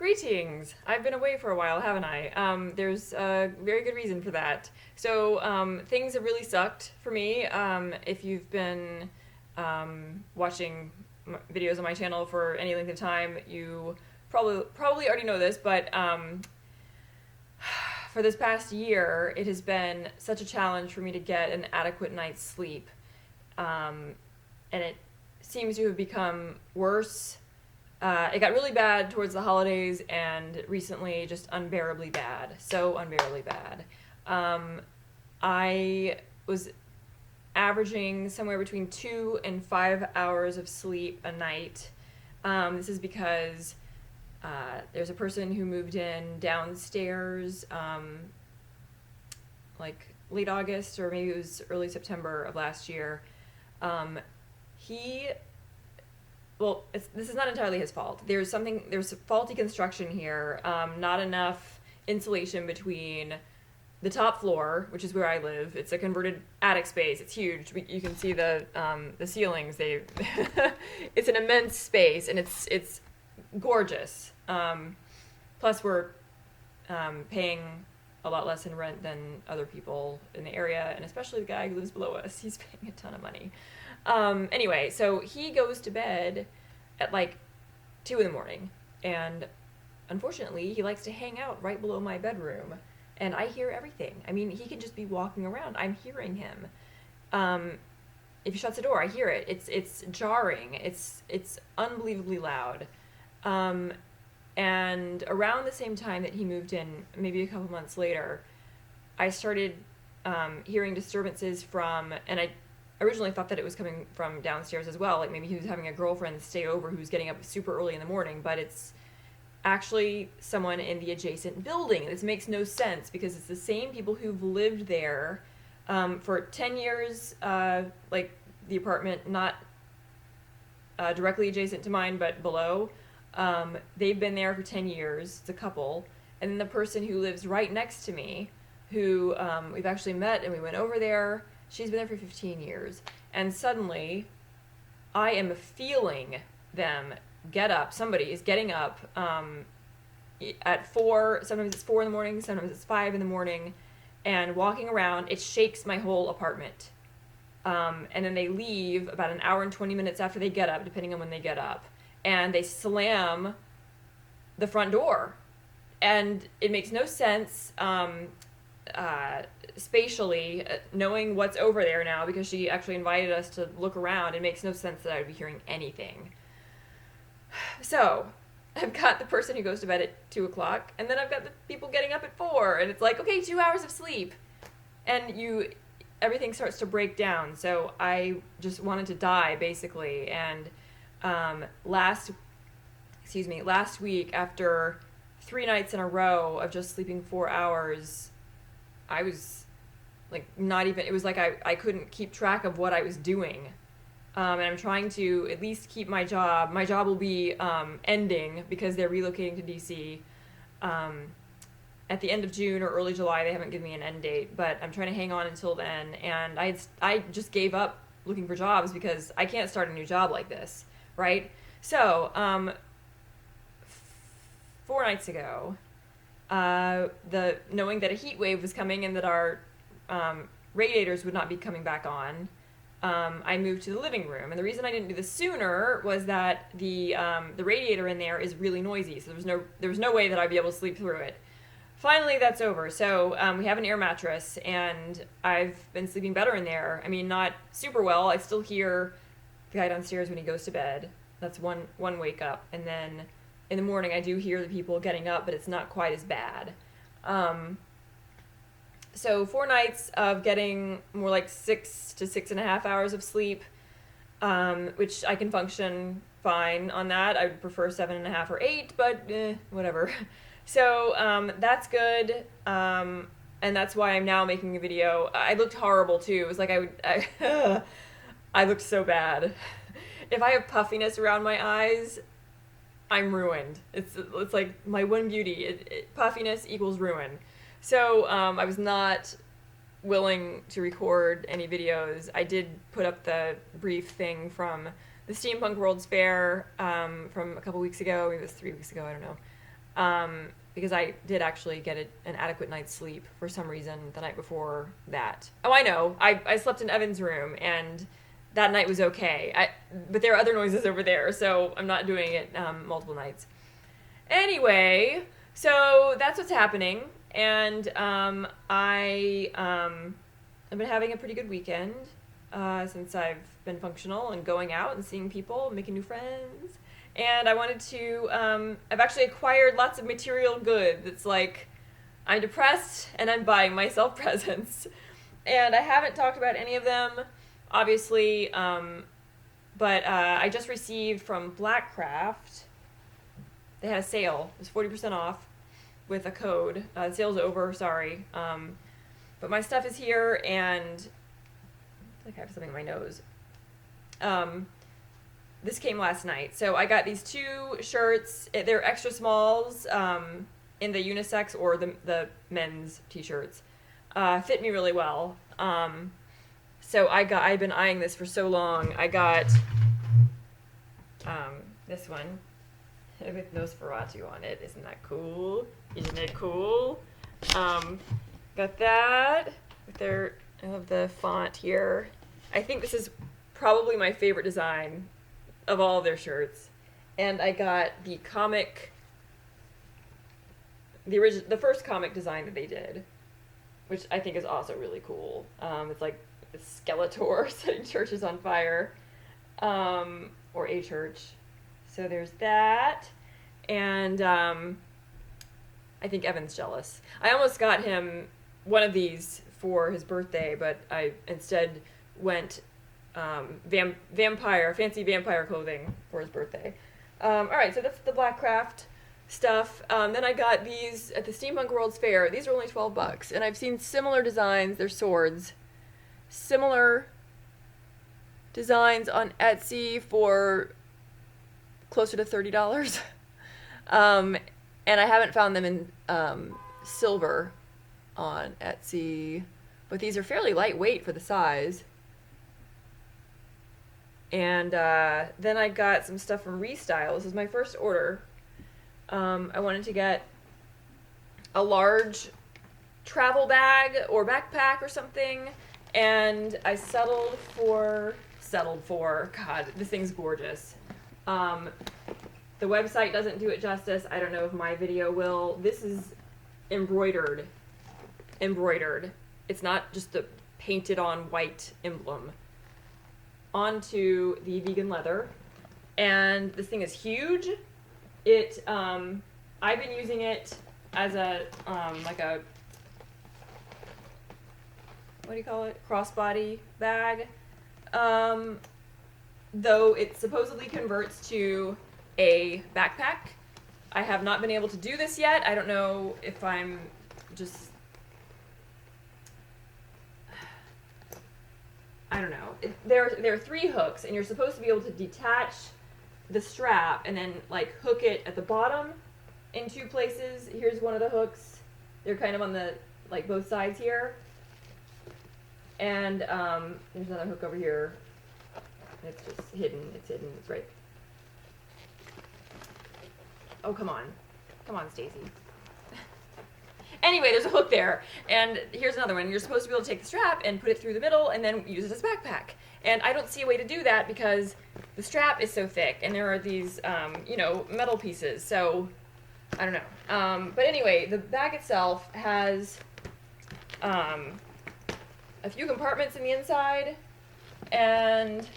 Greetings! I've been away for a while, haven't I? There's a very good reason for that. So, things have really sucked for me. If you've been watching videos on my channel for any length of time, you probably already know this, but for this past year, it has been such a challenge for me to get an adequate night's sleep. And it seems to have become worse. It got really bad towards the holidays and recently just unbearably bad. So unbearably bad. I was averaging somewhere between 2 and 5 hours of sleep a night. This is because there's a person who moved in downstairs like late August or maybe it was early September of last year. He well, this is not entirely his fault. There's faulty construction here. Not enough insulation between the top floor, which is where I live. It's a converted attic space. It's huge. You can see the ceilings. It's an immense space, and it's gorgeous. Plus, we're paying a lot less in rent than other people in the area, and especially the guy who lives below us. He's paying a ton of money. Anyway, so he goes to bed at like 2 in the morning, and unfortunately, he likes to hang out right below my bedroom, and I hear everything. I mean, he could just be walking around. I'm hearing him. If he shuts the door, I hear it. It's jarring. It's unbelievably loud. And around the same time that he moved in, maybe a couple months later, I started hearing disturbances from, and I originally thought that it was coming from downstairs as well, like maybe he was having a girlfriend stay over who was getting up super early in the morning, but it's actually someone in the adjacent building. This makes no sense because it's the same people who've lived there for 10 years, like the apartment not directly adjacent to mine but below. They've been there for 10 years. It's a couple. And then the person who lives right next to me, who we've actually met and we went over there, she's been there for 15 years. And suddenly, I am feeling them get up. Somebody is getting up at 4. Sometimes it's 4 in the morning. Sometimes it's 5 in the morning. And walking around, it shakes my whole apartment. And then they leave about an hour and 20 minutes after they get up, depending on when they get up. And they slam the front door. And it makes no sense spatially, knowing what's over there now, because she actually invited us to look around. It makes no sense that I would be hearing anything. So, I've got the person who goes to bed at 2 o'clock, and then I've got the people getting up at 4, and it's like, okay, 2 hours of sleep. And everything starts to break down. So I just wanted to die, basically. And last week, after 3 nights in a row of just sleeping 4 hours, I was like it was like I couldn't keep track of what I was doing. And I'm trying to at least keep my job. My job will be ending because they're relocating to DC at the end of June or early July. They haven't given me an end date, but I'm trying to hang on until then. And I just gave up looking for jobs because I can't start a new job like this, right? So 4 nights ago, knowing that a heat wave was coming and that our radiators would not be coming back on, I moved to the living room. And the reason I didn't do this sooner was that the radiator in there is really noisy, so there was no way that I'd be able to sleep through it. Finally, that's over. So we have an air mattress, and I've been sleeping better in there. I mean, not super well. I still hear the guy downstairs when he goes to bed. That's one wake up. And then in the morning, I do hear the people getting up, but it's not quite as bad. So 4 nights of getting more like 6 to 6.5 hours of sleep, which I can function fine on that. I would prefer 7.5 or 8, but whatever. So that's good, and that's why I'm now making a video. I looked horrible too. It was like I looked so bad. If I have puffiness around my eyes, I'm ruined. It's like my one beauty. Puffiness equals ruin. So I was not willing to record any videos. I did put up the brief thing from the Steampunk World's Fair from a couple weeks ago. Maybe it was 3 weeks ago. I don't know. because I did actually get an adequate night's sleep for some reason the night before that. Oh, I know. I slept in Evan's room, and that night was okay. But there are other noises over there, so I'm not doing it multiple nights. Anyway, so that's what's happening, and I've been having a pretty good weekend since I've been functional and going out and seeing people, making new friends. And I wanted to, I've actually acquired lots of material goods. It's like, I'm depressed and I'm buying myself presents. And I haven't talked about any of them, obviously, but I just received from Blackcraft, they had a sale. It was 40% off with a code. The sale's over, sorry. But my stuff is here, and I feel like I have something in my nose. This came last night. So I got these 2 shirts. They're extra smalls in the unisex or the men's t-shirts. Fit me really well. So I've been eyeing this for so long. I got this one with Nosferatu on it. Isn't that cool? Isn't it cool? Got that. I love the font here. I think this is probably my favorite design of all of their shirts. And I got the first comic design that they did, which I think is also really cool. It's like a Skeletor setting churches on fire, or a church. So there's that, and I think Evan's jealous. I almost got him one of these for his birthday, but I instead went fancy vampire clothing for his birthday. All right, so that's the Blackcraft stuff. Then I got these at the Steampunk World's Fair. These are only $12, and I've seen similar designs. They're swords. Similar designs on Etsy for closer to $30. And I haven't found them in silver on Etsy, but these are fairly lightweight for the size. And then I got some stuff from Restyle. This is my first order. I wanted to get a large travel bag or backpack or something, and I settled for, God, this thing's gorgeous. The website doesn't do it justice. I don't know if my video will. This is embroidered. It's not just a painted on white emblem onto the vegan leather. And this thing is huge. I've been using it as a, like a, what do you call it? Crossbody bag. Though it supposedly converts to a backpack. I have not been able to do this yet. I don't know if I'm just, I don't know. There are 3 hooks, and you're supposed to be able to detach the strap and then like hook it at the bottom in 2 places. Here's one of the hooks. They're kind of on the, like, both sides here. And there's another hook over here. It's just hidden. It's right. Oh, come on, Stacy. Anyway, there's a hook there, and here's another one. You're supposed to be able to take the strap and put it through the middle and then use it as a backpack. And I don't see a way to do that because the strap is so thick, and there are these, metal pieces. So I don't know. But anyway, the bag itself has a few compartments in the inside, and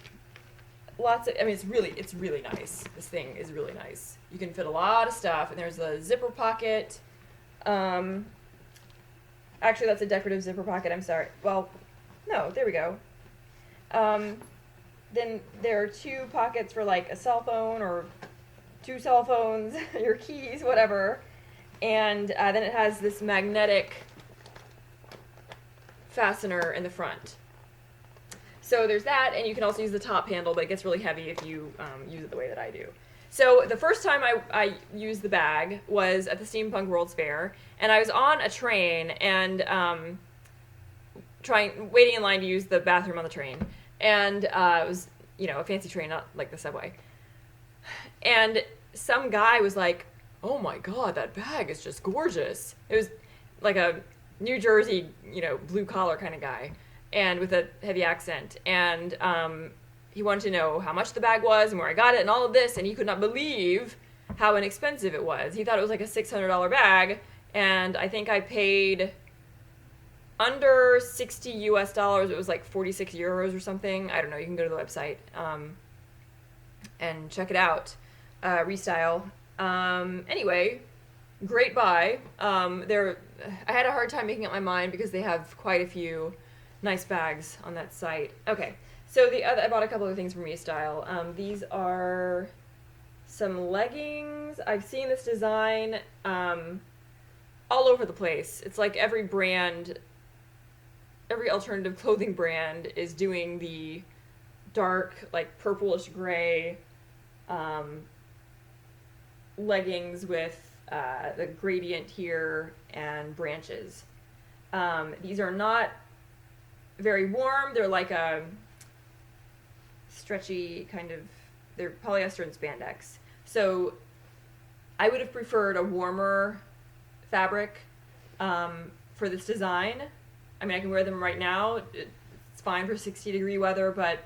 lots of, it's really nice. This thing is really nice. You can fit a lot of stuff, and there's a zipper pocket. Actually, that's a decorative zipper pocket, I'm sorry. Well, no, there we go. Then there are 2 pockets for like a cell phone or 2 cell phones, your keys, whatever. And then it has this magnetic fastener in the front. So there's that, and you can also use the top handle, but it gets really heavy if you use it the way that I do. So the first time I used the bag was at the Steampunk World's Fair, and I was on a train and waiting in line to use the bathroom on the train. And it was, a fancy train, not like the subway. And some guy was like, oh my God, that bag is just gorgeous. It was like a New Jersey, blue collar kind of guy, and with a heavy accent. And he wanted to know how much the bag was and where I got it and all of this, and he could not believe how inexpensive it was. He thought it was like a $600 bag, and I think I paid under 60 US dollars. It was like 46 euros or something. I don't know. You can go to the website and check it out. Restyle. Anyway, great buy. I had a hard time making up my mind because they have quite a few nice bags on that site. Okay, so I bought a couple of things from Restyle. These are some leggings. I've seen this design all over the place. It's like every alternative clothing brand is doing the dark, like purplish gray leggings with the gradient here and branches. These are not very warm. They're like a stretchy kind of, they're polyester and spandex. So I would have preferred a warmer fabric for this design. I mean, I can wear them right now. It's fine for 60-degree weather, but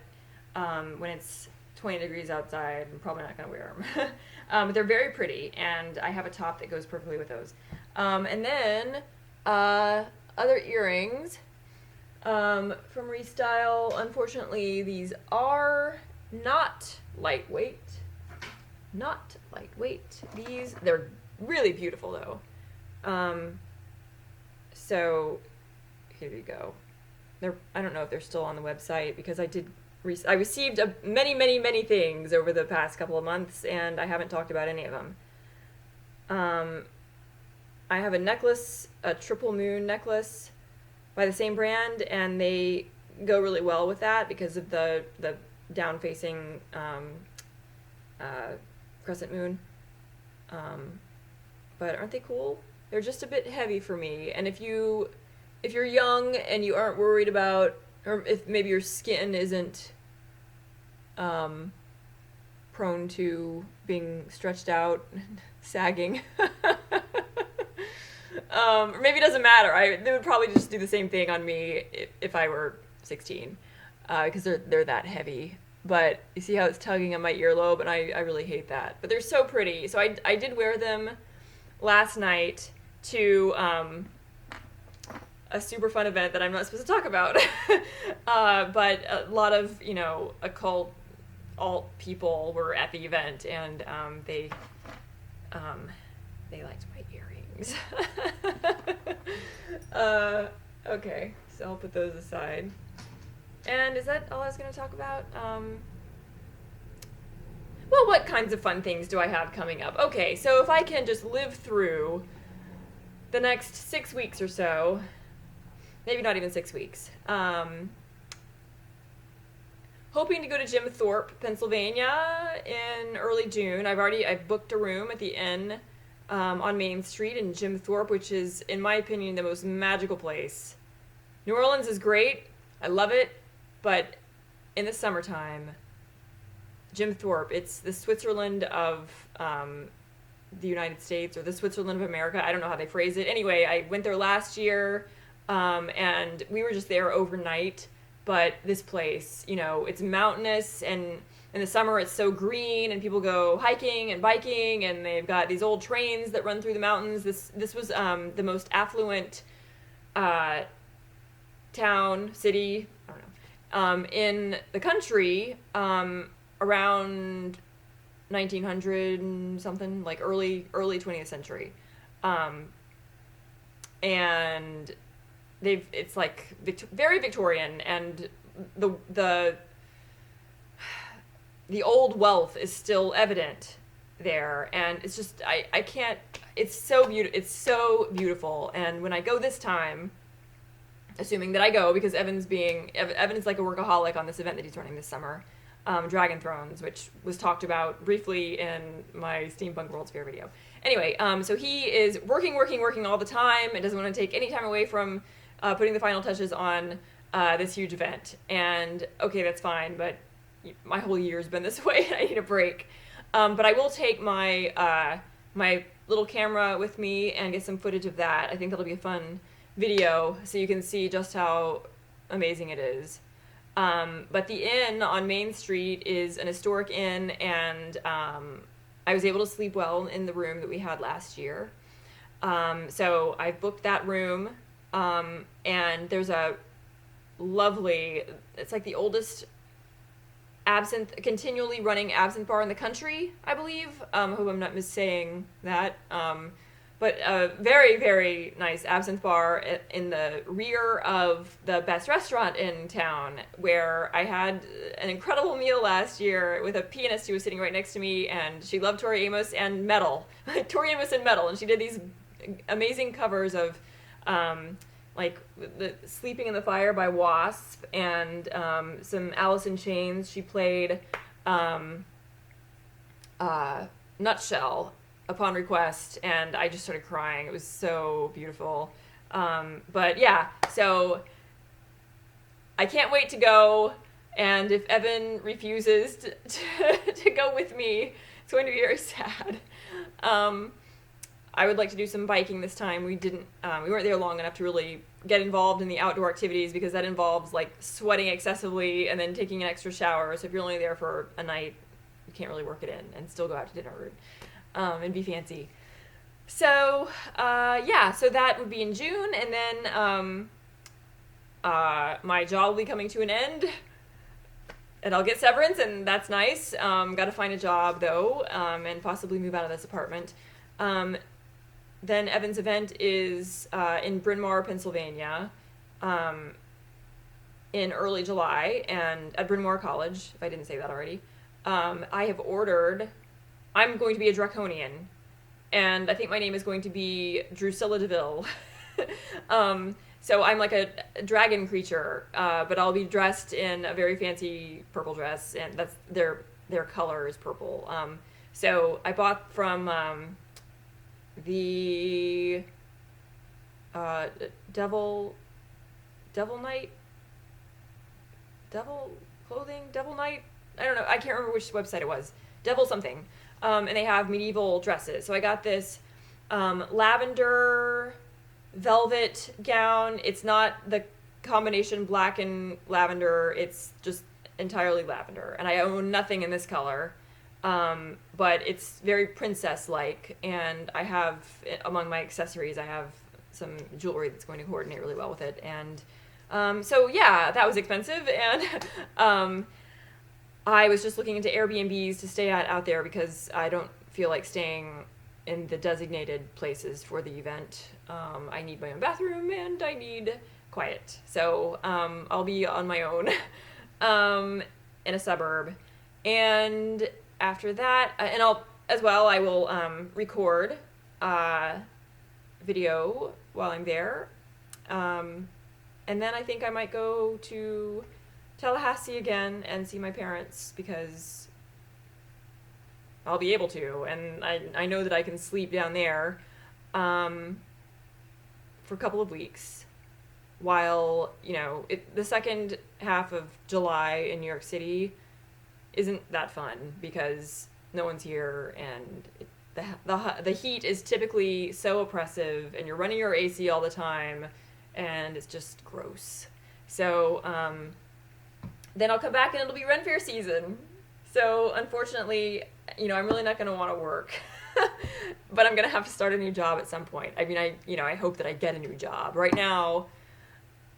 when it's 20 degrees outside, I'm probably not going to wear them. But they're very pretty, and I have a top that goes perfectly with those. And then other earrings from Restyle. Unfortunately, these are not lightweight. Not lightweight. They're really beautiful, though. So here we go. I don't know if they're still on the website because I received many, many, many things over the past couple of months, and I haven't talked about any of them. I have a necklace, a triple moon necklace by the same brand, and they go really well with that because of the down-facing crescent moon. But aren't they cool? They're just a bit heavy for me, and if you're young and you aren't worried about, or if maybe your skin isn't prone to being stretched out, sagging, or maybe it doesn't matter. They would probably just do the same thing on me if I were 16, because they're that heavy. But you see how it's tugging on my earlobe, and I really hate that. But they're so pretty. So I did wear them last night to a super fun event that I'm not supposed to talk about. But a lot of, occult alt people were at the event, and they liked my earrings. Okay, so I'll put those aside. And is that all I was going to talk about? Well, what kinds of fun things do I have coming up? Okay, so if I can just live through the next 6 weeks or so, maybe not even 6 weeks, hoping to go to Jim Thorpe, Pennsylvania in early June. I've booked a room at the inn on Main Street in Jim Thorpe, which is, in my opinion, the most magical place. New Orleans is great. I love it. But in the summertime, Jim Thorpe, it's the Switzerland of the United States, or the Switzerland of America. I don't know how they phrase it. Anyway, I went there last year, and we were just there overnight. But this place, it's mountainous, and in the summer it's so green, and people go hiking and biking, and they've got these old trains that run through the mountains. This was the most affluent city, I don't know, in the country around 1900 and something, like early 20th century. And it's like very Victorian, and the old wealth is still evident there, and it's just I can't. It's so beautiful. And when I go this time, assuming that I go, because Evan's like a workaholic on this event that he's running this summer, Dragon Thrones, which was talked about briefly in my Steampunk World's Fair video. Anyway, so he is working all the time and doesn't want to take any time away from putting the final touches on this huge event. And okay, that's fine, but my whole year's been this way, and I need a break. But I will take my my little camera with me and get some footage of that. I think that'll be a fun video so you can see just how amazing it is. But the inn on Main Street is an historic inn, and I was able to sleep well in the room that we had last year. So I booked that room, and there's a lovely, it's like the oldest continually running absinthe bar in the country, I believe. I hope I'm not missaying that. But a very, very nice absinthe bar in the rear of the best restaurant in town, where I had an incredible meal last year with a pianist who was sitting right next to me, and she loved Tori Amos and metal. Tori Amos and metal, and she did these amazing covers of like the Sleeping in the Fire by Wasp, and some Alice in Chains. She played Nutshell upon request, and I just started crying. It was so beautiful. But yeah, so I can't wait to go, and if Evan refuses to go with me, it's going to be very sad. I would like to do some biking this time. We weren't there long enough to really get involved in the outdoor activities, because that involves like sweating excessively and then taking an extra shower. So if you're only there for a night, you can't really work it in and still go out to dinner and be fancy. So yeah, so that would be in June, and then my job will be coming to an end, and I'll get severance, and that's nice. Got to find a job though, and possibly move out of this apartment. Then Evan's event is in Bryn Mawr, Pennsylvania, in early July, and at Bryn Mawr College, if I didn't say that already. I have ordered, I'm going to be a draconian, and I think my name is going to be Drusilla DeVille. So I'm like a dragon creature, but I'll be dressed in a very fancy purple dress, and that's their color is purple. So I bought from the Devil Night I don't know, I can't remember which website it was, Devil something, and they have medieval dresses. So I got this lavender velvet gown. It's not the combination black and lavender, it's just entirely lavender, and I own nothing in this color. But it's very princess-like, and I have, among my accessories, I have some jewelry that's going to coordinate really well with it, and so yeah, that was expensive, and I was just looking into Airbnbs to stay out there, because I don't feel like staying in the designated places for the event. I need my own bathroom, and I need quiet, so I'll be on my own in a suburb, and after that, and I will record video while I'm there, and then I think I might go to Tallahassee again and see my parents, because I'll be able to, and I know that I can sleep down there for a couple of weeks, while, you know, the second half of July in New York City isn't that fun, because no one's here, and the heat is typically so oppressive, and you're running your AC all the time, and it's just gross. So then I'll come back, and it'll be Ren Fair season. So unfortunately, you know, I'm really not going to want to work, but I'm going to have to start a new job at some point. I mean, I hope that I get a new job. Right now,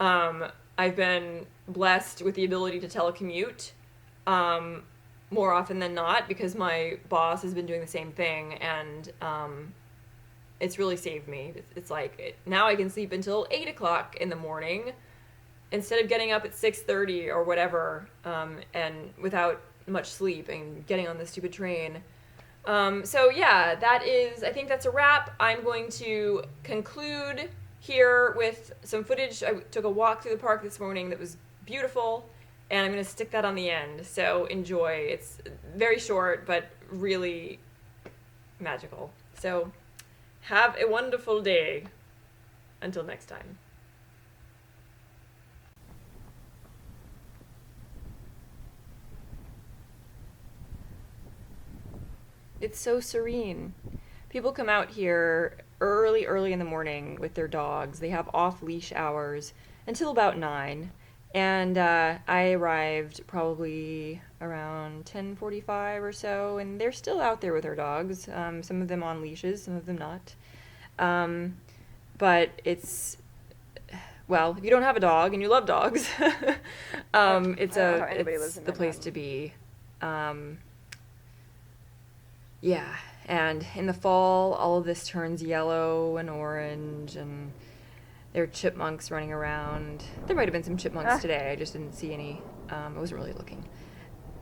I've been blessed with the ability to telecommute more often than not, because my boss has been doing the same thing, and it's really saved me. It's like, now I can sleep until 8 o'clock in the morning instead of getting up at 6:30 or whatever, and without much sleep and getting on the stupid train. So yeah, I think that's a wrap. I'm going to conclude here with some footage. I took a walk through the park this morning that was beautiful, and I'm going to stick that on the end. So enjoy. It's very short, but really magical. So have a wonderful day. Until next time. It's so serene. People come out here early in the morning with their dogs. They have off-leash hours until about 9. And I arrived probably around 10:45 or so, and they're still out there with their dogs. Some of them on leashes, some of them not. But it's, well, if you don't have a dog and you love dogs, it's the place to be. Yeah, and in the fall, all of this turns yellow and orange, and there are chipmunks running around. There might have been some chipmunks today. I just didn't see any. I wasn't really looking.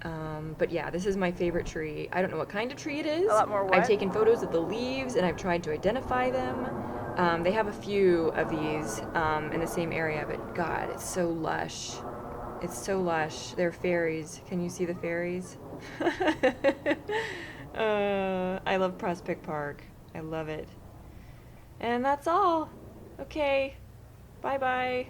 But yeah, this is my favorite tree. I don't know what kind of tree it is. A lot more what? I've taken photos of the leaves, and I've tried to identify them. They have a few of these in the same area, but God, it's so lush. It's so lush. They're fairies. Can you see the fairies? I love Prospect Park. I love it. And that's all. Okay. Bye-bye.